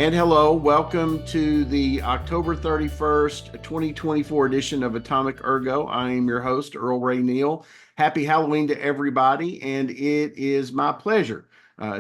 And hello, welcome to the October 31st, 2024 edition of AtomicErgo. I am your host, Earl-Ray Neal. Happy Halloween to everybody, and it is my pleasure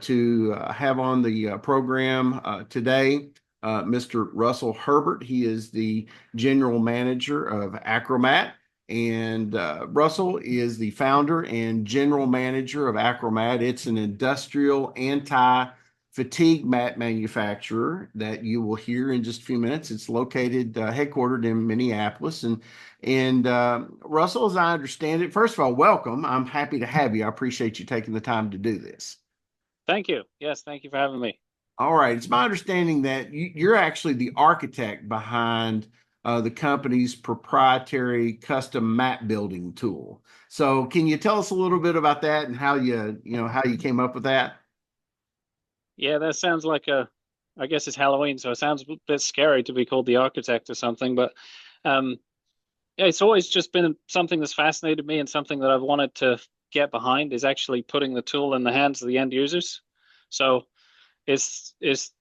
to have on the program today Mr. Russell Herbert. He is the General Manager of AcroMat, and Russell is the founder and General Manager of AcroMat. It's an industrial anti-fatigue mat manufacturer that you will hear in just a few minutes. It's located, headquartered in Minneapolis. And Russell, as I understand it, first of all, welcome. I'm happy to have you. I appreciate you taking the time to do this. Thank you. Yes, thank you for having me. All right. It's my understanding that you're actually the architect behind the company's proprietary custom mat building tool. So can you tell us a little bit about that and how how you came up with that? Yeah, that sounds like I guess it's Halloween, so it sounds a bit scary to be called the architect or something, but um, yeah, it's always just been something that's fascinated me and something that I've wanted to get behind is actually putting the tool in the hands of the end users. So it's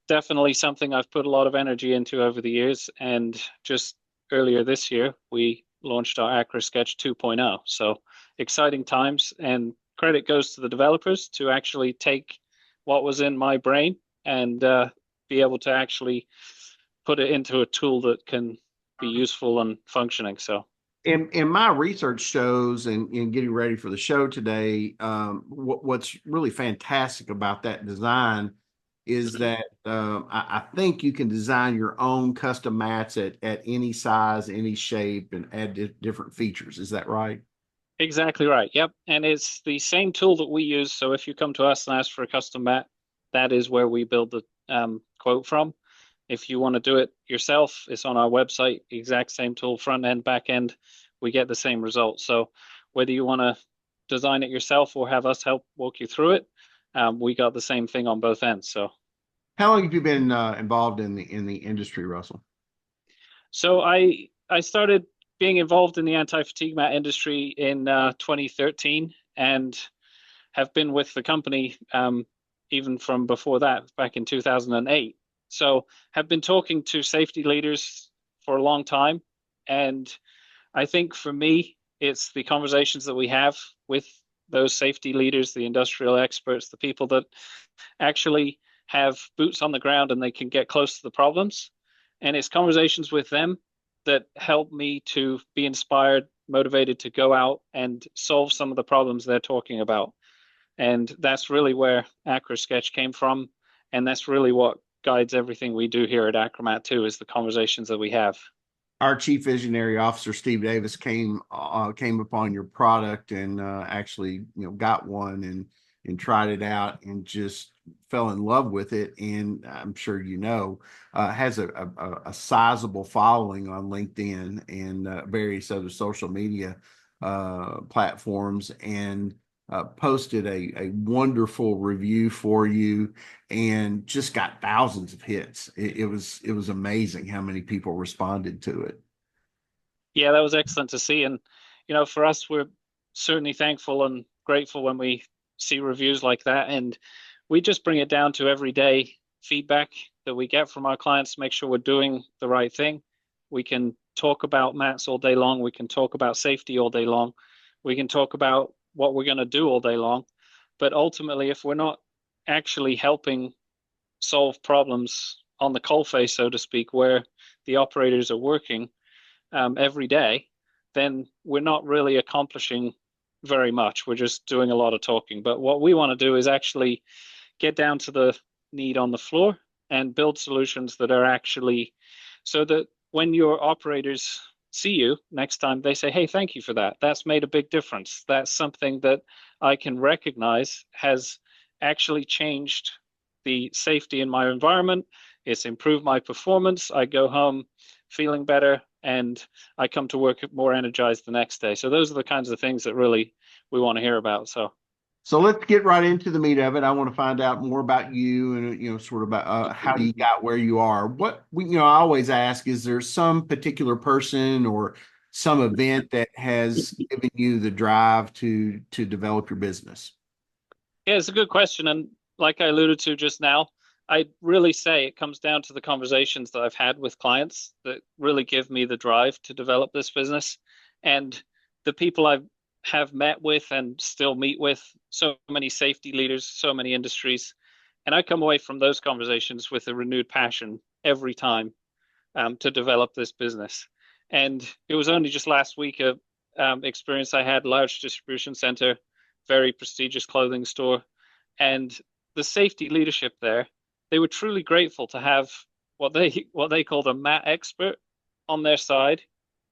definitely something I've put a lot of energy into over the years, and just earlier this year we launched our AcroSketch 2.0. So exciting times, and credit goes to the developers to actually take what was in my brain and be able to actually put it into a tool that can be useful and functioning. So And my research shows, and in getting ready for the show today, what's really fantastic about that design is that I think you can design your own custom mats at any size, any shape, and add different features. Is that right? exactly right. Yep. And it's the same tool that we use. So if you come to us and ask for a custom mat, that is where we build the quote from. If you want to do it yourself, it's on our website, exact same tool, front end, back end, we get the same results. So whether you want to design it yourself or have us help walk you through it, we got the same thing on both ends. So How long have you been involved in the industry, Russell? so I started being involved in the anti-fatigue mat industry in 2013 and have been with the company even from before that, back in 2008. So have been talking to safety leaders for a long time. And I think for me, it's the conversations that we have with those safety leaders, the industrial experts, the people that actually have boots on the ground and they can get close to the problems. And it's conversations with them that help me to be inspired, motivated to go out and solve some of the problems they're talking about. And that's really where AcroSketch came from. And that's really what guides everything we do here at AcroMat too, is the conversations that we have. Our chief visionary officer, Steve Davis, came upon your product and actually got one and tried it out and just fell in love with it. And I'm sure has a sizable following on LinkedIn and various other social media platforms, and posted a wonderful review for you and just got thousands of hits. It was amazing how many people responded to it. Yeah, that was excellent to see. And, for us, we're certainly thankful and grateful when we see reviews like that. And we just bring it down to everyday feedback that we get from our clients to make sure we're doing the right thing. We can talk about mats all day long. We can talk about safety all day long. We can talk about what we're going to do all day long. But ultimately, if we're not actually helping solve problems on the coalface, so to speak, where the operators are working every day, then we're not really accomplishing very much. We're just doing a lot of talking. But what we want to do is actually get down to the need on the floor and build solutions that are actually so that when your operators see you next time, they say, hey, thank you for that. That's made a big difference. That's something that I can recognize has actually changed the safety in my environment. It's improved my performance. I go home feeling better and I come to work more energized the next day. So those are the kinds of things that really we want to hear about. So let's get right into the meat of it. I want to find out more about you and sort of about how you got where you are. I always ask, is there some particular person or some event that has given you the drive to develop your business? Yeah, it's a good question. And like I alluded to just now, I really say it comes down to the conversations that I've had with clients that really give me the drive to develop this business. And the people I have met with and still meet with, so many safety leaders, so many industries. And I come away from those conversations with a renewed passion every time to develop this business. And it was only just last week a experience I had, large distribution center, very prestigious clothing store, and the safety leadership there, they were truly grateful to have what they called a mat expert on their side,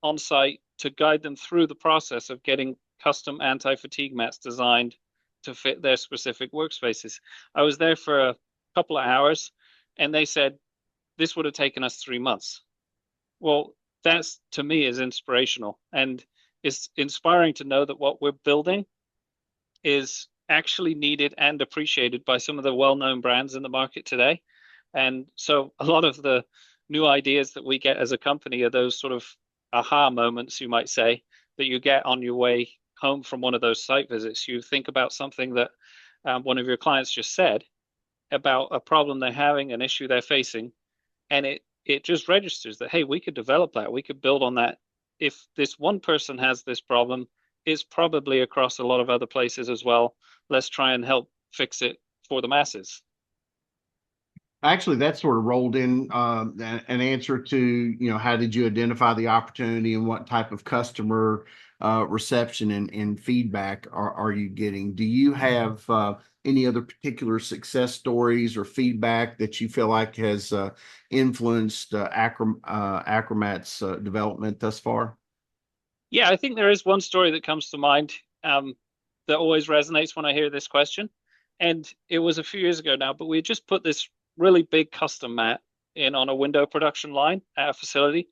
on site, to guide them through the process of getting custom anti-fatigue mats designed to fit their specific workspaces. I was there for a couple of hours, and they said this would have taken us 3 months. Well, that's to me is inspirational, and it's inspiring to know that what we're building is actually needed and appreciated by some of the well-known brands in the market today. And so a lot of the new ideas that we get as a company are those sort of aha moments, you might say, that you get on your way home from one of those site visits. You think about something that one of your clients just said about a problem they're having, an issue they're facing, and it just registers that, hey, we could develop that, we could build on that. If this one person has this problem, it's probably across a lot of other places as well. Let's try and help fix it for the masses. Actually, that sort of rolled in an answer to, how did you identify the opportunity and what type of customer reception and feedback are you getting? Do you have any other particular success stories or feedback that you feel like has influenced AcroMat's development thus far? Yeah, I think there is one story that comes to mind that always resonates when I hear this question. And it was a few years ago now, but we had just put this really big custom mat in on a window production line at a facility.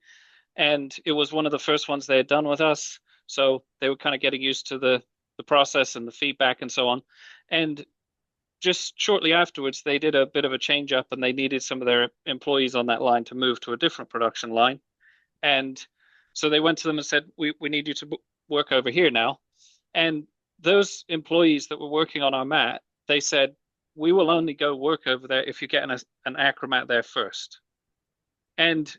And it was one of the first ones they had done with us. So they were kind of getting used to the process and the feedback and so on. And just shortly afterwards, they did a bit of a change up and they needed some of their employees on that line to move to a different production line. And so they went to them and said, we need you to work over here now. And those employees that were working on our mat, they said, we will only go work over there if you get an AcroMat there first. And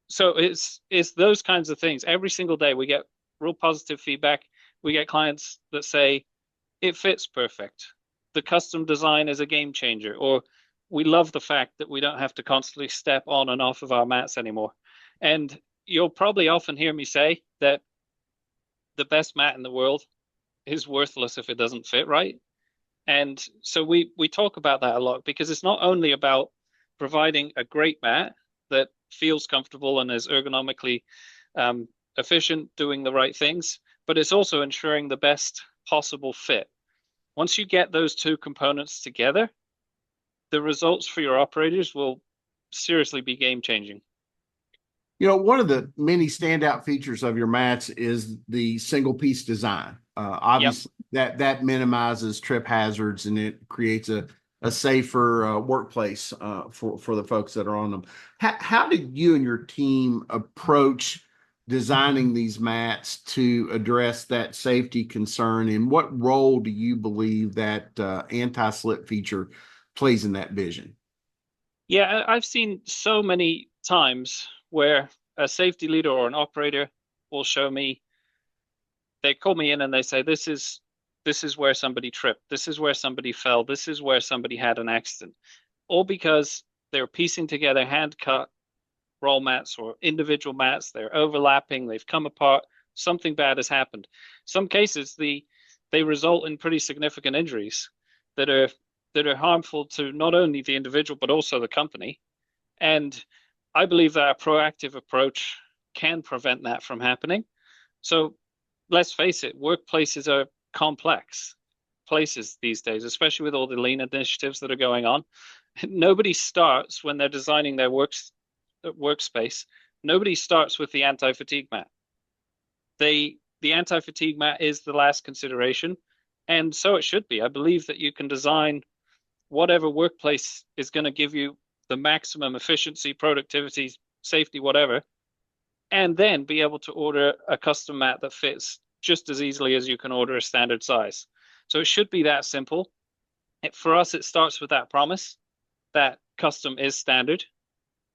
so it's those kinds of things. Every single day we get real positive feedback. We get clients that say it fits perfect. The custom design is a game changer, or we love the fact that we don't have to constantly step on and off of our mats anymore. And you'll probably often hear me say that the best mat in the world is worthless if it doesn't fit right. And so we talk about that a lot because it's not only about providing a great mat that feels comfortable and is ergonomically efficient, doing the right things, but it's also ensuring the best possible fit. Once you get those two components together, the results for your operators will seriously be game changing. One of the many standout features of your mats is the single piece design. Obviously, that minimizes trip hazards and it creates a safer workplace for the folks that are on them. How did you and your team approach designing these mats to address that safety concern? And what role do you believe that anti-slip feature plays in that vision? Yeah, I've seen so many times where a safety leader or an operator will show me, they call me in and they say, this is where somebody tripped, this is where somebody fell, this is where somebody had an accident, all because they're piecing together hand cut roll mats or individual mats, they're overlapping, they've come apart, something bad has happened. Some cases they result in pretty significant injuries that are harmful to not only the individual but also the company. And I believe that a proactive approach can prevent that from happening. So let's face it, workplaces are complex places these days, especially with all the lean initiatives that are going on. Nobody starts when they're designing their workspace. Nobody starts with the anti-fatigue mat. The anti-fatigue mat is the last consideration, and so it should be. I believe that you can design whatever workplace is going to give you the maximum efficiency, productivity, safety, whatever, and then be able to order a custom mat that fits just as easily as you can order a standard size. So it should be that simple. For us, it starts with that promise that custom is standard,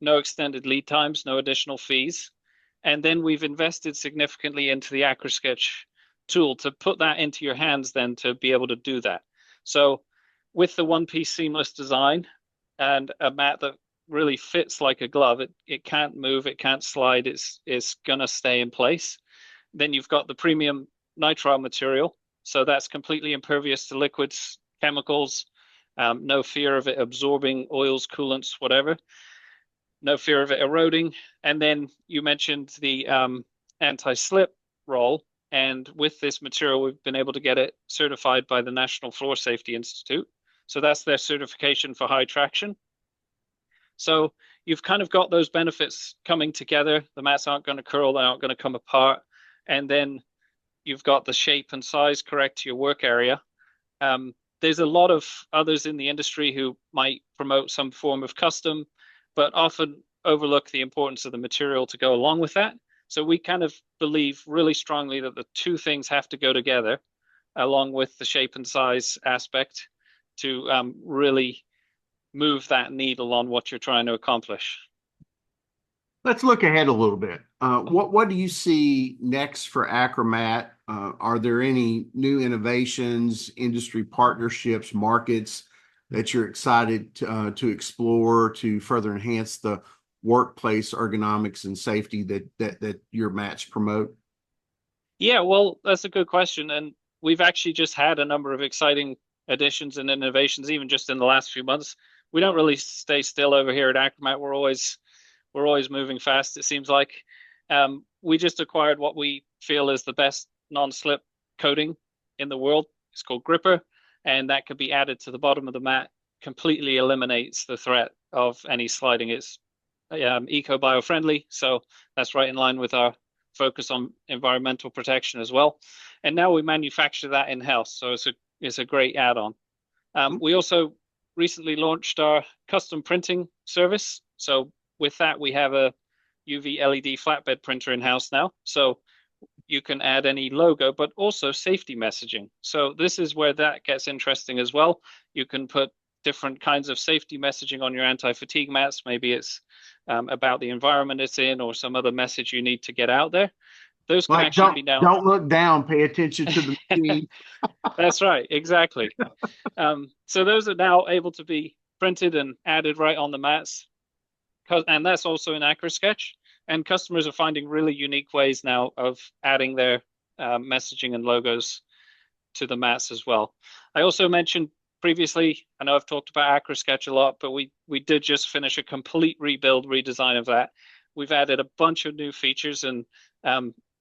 no extended lead times, no additional fees. And then we've invested significantly into the AcroSketch tool to put that into your hands then to be able to do that. So with the one-piece seamless design and a mat that really fits like a glove, it can't move, it can't slide, it's going to stay in place. Then you've got the premium nitrile material. So that's completely impervious to liquids, chemicals, no fear of it absorbing oils, coolants, whatever. No fear of it eroding. And then you mentioned the anti-slip roll. And with this material, we've been able to get it certified by the National Floor Safety Institute. So that's their certification for high traction. So you've kind of got those benefits coming together. The mats aren't going to curl, they aren't going to come apart. And then you've got the shape and size correct to your work area. There's a lot of others in the industry who might promote some form of custom, but often overlook the importance of the material to go along with that. So we kind of believe really strongly that the two things have to go together, along with the shape and size aspect, to really move that needle on what you're trying to accomplish. Let's look ahead a little bit. What do you see next for AcroMat? Are there any new innovations, industry partnerships, markets that you're excited to explore to further enhance the workplace ergonomics and safety that your mats promote? Yeah, well, that's a good question. And we've actually just had a number of exciting additions and innovations, even just in the last few months. We don't really stay still over here at AcroMat. We're always moving fast, it seems like. We just acquired what we feel is the best non-slip coating in the world. It's called Gripper, and that could be added to the bottom of the mat, completely eliminates the threat of any sliding. It's eco-bio-friendly, so that's right in line with our focus on environmental protection as well. And now we manufacture that in-house, so it's a great add-on. We also recently launched our custom printing service. So with that, we have a UV LED flatbed printer in-house now. So you can add any logo, but also safety messaging. So this is where that gets interesting as well. You can put different kinds of safety messaging on your anti-fatigue mats. Maybe it's about the environment it's in or some other message you need to get out there. Those can actually be now. Don't look down, pay attention to the machine. That's right, exactly. So those are now able to be printed and added right on the mats. And that's also in AcroSketch. And customers are finding really unique ways now of adding their messaging and logos to the mats as well. I also mentioned previously, I know I've talked about AcroSketch a lot, but we did just finish a complete redesign of that. We've added a bunch of new features and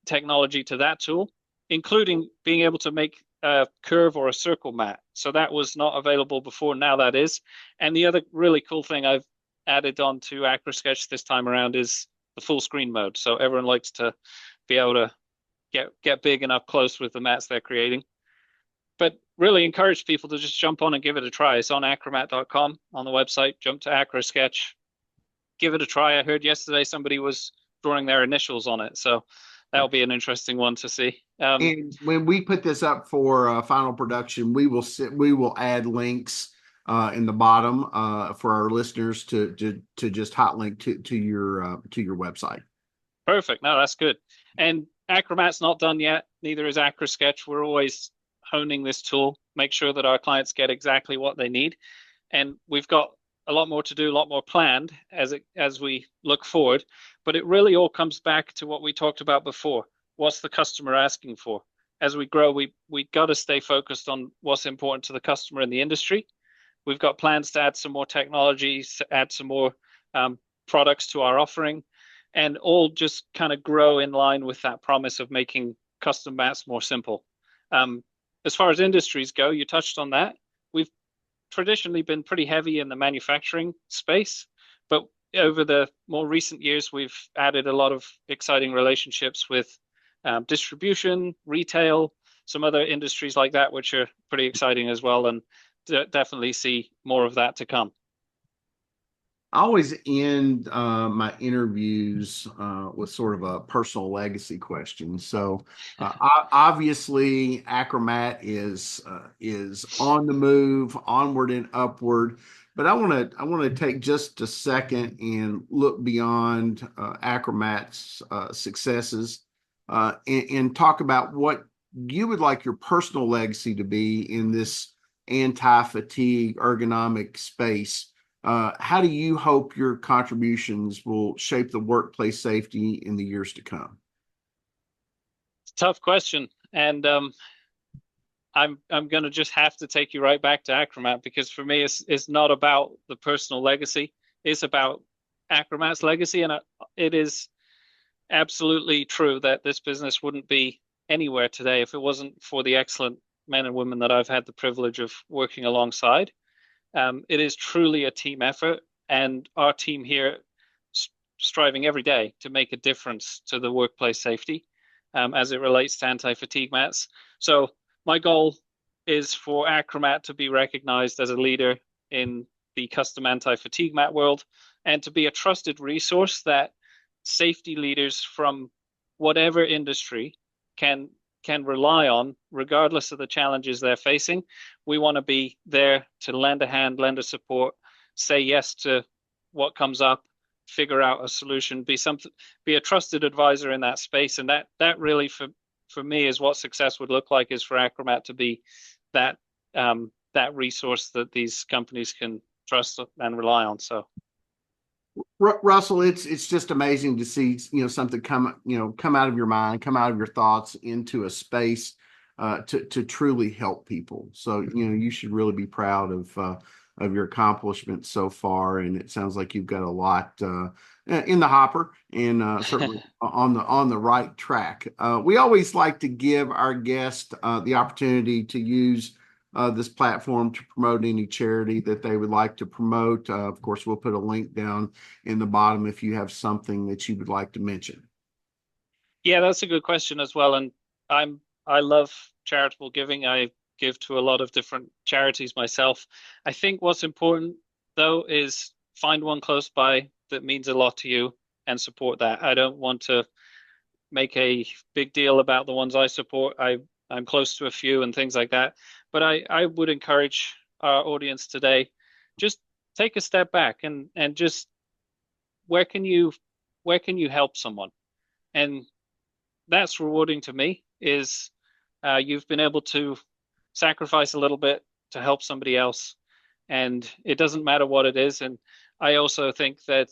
technology to that tool, including being able to make a curve or a circle mat. So that was not available before, now that is. And the other really cool thing I've added on to AcroSketch this time around is the full screen mode. So everyone likes to be able to get big and up close with the mats they're creating. But really encourage people to just jump on and give it a try. It's on acromat.com on the website. Jump to AcroSketch, give it a try. I heard yesterday somebody was drawing their initials on it. So that'll be an interesting one to see. And when we put this up for final production, we will add links in the bottom for our listeners to just hot link to your website. Perfect. No, that's good. And AcroMat's not done yet. Neither is AcroSketch. We're always honing this tool, make sure that our clients get exactly what they need. And we've got a lot more to do, a lot more planned as we look forward. But it really all comes back to what we talked about before. What's the customer asking for? As we grow, we got to stay focused on what's important to the customer in the industry. We've got plans to add some more technologies, to add some more products to our offering, and all just kind of grow in line with that promise of making custom mats more simple. As far as industries go, you touched on that. We've traditionally been pretty heavy in the manufacturing space, but over the more recent years, we've added a lot of exciting relationships with distribution, retail, some other industries like that, which are pretty exciting as well, and definitely see more of that to come. I always end my interviews with sort of a personal legacy question. So, obviously, AcroMat is on the move, onward and upward. But I want to take just a second and look beyond AcroMat's successes and talk about what you would like your personal legacy to be in this anti-fatigue ergonomic space. How do you hope your contributions will shape the workplace safety in the years to come? Tough question, and I'm going to just have to take you right back to AcroMat, because for me, it's not about the personal legacy. It's about AcroMat's legacy, and it is absolutely true that this business wouldn't be anywhere today if it wasn't for the excellent men and women that I've had the privilege of working alongside. It is truly a team effort, and our team here striving every day to make a difference to the workplace safety as it relates to anti-fatigue mats. So my goal is for AcroMat to be recognized as a leader in the custom anti-fatigue mat world, and to be a trusted resource that safety leaders from whatever industry can rely on, regardless of the challenges they're facing. We want to be there to lend a hand, lend a support, say yes to what comes up, figure out a solution, be a trusted advisor in that space. And that really for me is what success would look like, is for AcroMat to be that that resource that these companies can trust and rely on. So Russell, it's just amazing to see something come out of your mind, come out of your thoughts into a space to truly help people. So you should really be proud of your accomplishments so far, and it sounds like you've got a lot in the hopper, and certainly on the right track. We always like to give our guests the opportunity to use this platform to promote any charity that they would like to promote. Of course, we'll put a link down in the bottom if you have something that you would like to mention. yeah, that's a good question as well. And I love charitable giving. I give to a lot of different charities myself. I think what's important though is find one close by that means a lot to you and support that. I don't want to make a big deal about the ones I support. I'm close to a few and things like that. But I would encourage our audience today, just take a step back and just where can you help someone? And that's rewarding to me, is you've been able to sacrifice a little bit to help somebody else. And it doesn't matter what it is. And I also think that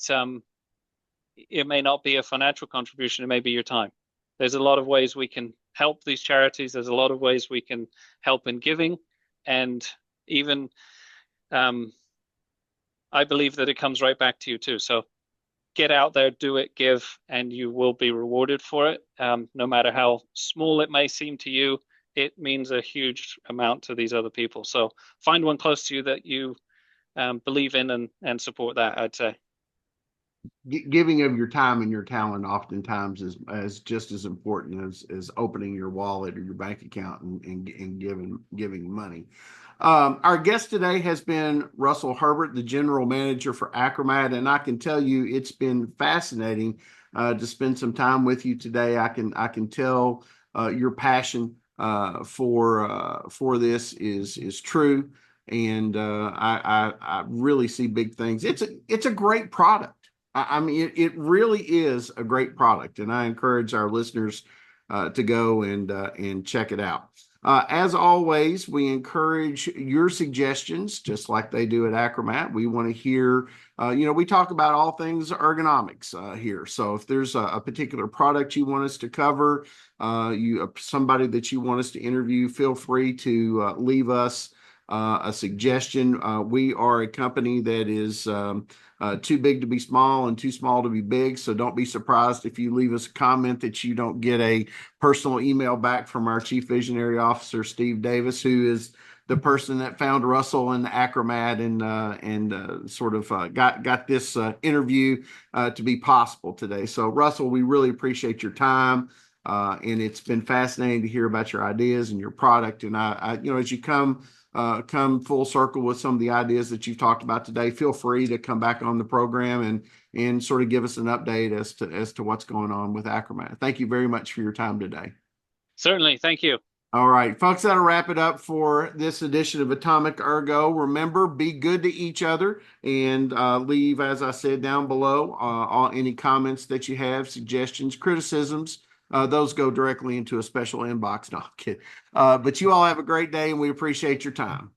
it may not be a financial contribution, it may be your time. There's a lot of ways we can help these charities. There's a lot of ways we can help in giving. And even I believe that it comes right back to you too. So get out there, do it, give, and you will be rewarded for it. No matter how small it may seem to you, it means a huge amount to these other people. So find one close to you that you believe in and support that, I'd say. Giving of your time and your talent oftentimes is as just as important as opening your wallet or your bank account and giving money. Our guest today has been Russell Herbert, the general manager for AcroMat, and I can tell you it's been fascinating to spend some time with you today. I can tell your passion for this is true, and I really see big things. It's a great product. I mean, it really is a great product, and I encourage our listeners to go and check it out. As always, we encourage your suggestions, just like they do at AcroMat. We want to hear, we talk about all things ergonomics here. So if there's a particular product you want us to cover, somebody that you want us to interview, feel free to leave us a suggestion. We are a company that is too big to be small and too small to be big. So don't be surprised if you leave us a comment that you don't get a personal email back from our Chief Visionary Officer, Steve Davis, who is the person that found Russell and AcroMat and sort of got this interview to be possible today. So Russell, we really appreciate your time. And it's been fascinating to hear about your ideas and your product. And as you come full circle with some of the ideas that you've talked about today, feel free to come back on the program and sort of give us an update as to what's going on with AcroMat. Thank you very much for your time today. Certainly. Thank you. All right, folks, that'll wrap it up for this edition of Atomic Ergo. Remember, be good to each other and leave, as I said, down below any comments that you have, suggestions, criticisms. Those go directly into a special inbox. No, I'm kidding. But you all have a great day, and we appreciate your time.